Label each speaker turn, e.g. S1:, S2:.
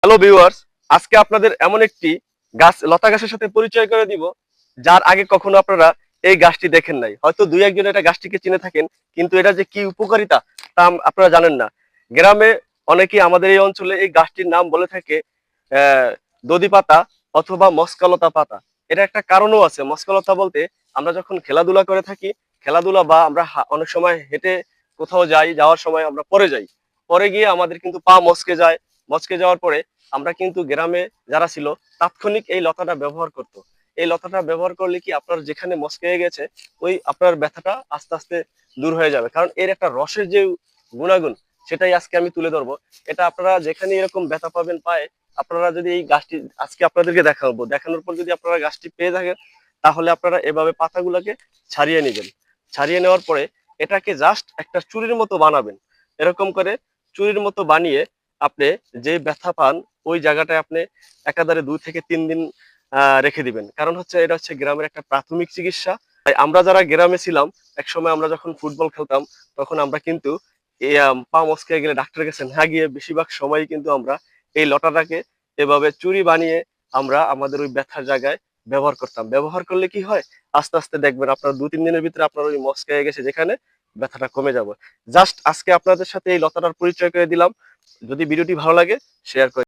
S1: Hello viewers, আজকে আপনাদের এমন একটি লতা গাছের সাথে পরিচয় করে দিব যার আগে কখনো আপনারা এই গাছটি দেখেন নাই। হয়তো দুই একজন এটা গাছটিকে চিনে থাকেন, কিন্তু এটা যে কি উপকারিতা তা আপনারা জানেন না। গ্রামে অনেকেই আমাদের এই অঞ্চলে এই গাছটির নাম বলে থাকে দধি পাতা অথবা মস্কালতা পাতা। এটা একটা কারণও আছে। মস্কালতা বলতে আমরা যখন খেলাধুলা করে থাকি, খেলাধুলা বা আমরা অনেক সময় হেঁটে কোথাও যাওয়ার সময় আমরা পড়ে যাই, পরে গিয়ে আমাদের কিন্তু পা মচকে যায়। মচকে যাওয়ার পরে আমরা কিন্তু গ্রামে যারা ছিল তাৎক্ষণিক এই লতাটা ব্যবহার করত। এই লতাটা ব্যবহার করলে কি আপনার যেখানে মচকে গেছে ওই আপনার ব্যথাটা আস্তে আস্তে দূর হয়ে যাবে, কারণ এর একটা রসের যে গুণাগুণ সেটাই আজকে আমি তুলে ধরবো। এটা আপনারা যেখানে এরকম ব্যথা পাবেন পায়ে, আপনারা যদি এই গাছটি আজকে আপনাদেরকে দেখাবো, দেখানোর পর যদি আপনারা গাছটি পেয়ে থাকেন তাহলে আপনারা এভাবে পাতাগুলোকে ছাড়িয়ে নেবেন। ছাড়িয়ে নেওয়ার পরে এটাকে জাস্ট একটা চুরির মতো বানাবেন। এরকম করে চুরির মতো বানিয়ে আপনি যে ব্যথা পান ওই জায়গাটায় আপনি একাধারে 2 থেকে 3 দিন রেখে দিবেন। কারণ হচ্ছে এটা হচ্ছে গ্রামের একটা প্রাথমিক চিকিৎসা। তাই আমরা যারা গ্রামে ছিলাম, একসময় আমরা যখন ফুটবল খেলতাম তখন আমরা কিন্তু এই পা মচকে গেলে ডাক্তারের কাছে না গিয়ে বেশিরভাগ সময় কিন্তু আমরা এই লতাটাকে এভাবে চুরি বানিয়ে আমরা আমাদের ওই ব্যথার জায়গায় ব্যবহার করতাম। ব্যবহার করলে কি হয়, আস্তে আস্তে দেখবেন আপনার 2-3 দিনের ভিতরে আপনার ওই মচকে গেছে যেখানে, ব্যথাটা কমে যাবে। জাস্ট আজকে আপনাদের সাথে এই লতাটার পরিচয় করে দিলাম। যদি ভিডিওটি ভালো লাগে শেয়ার করে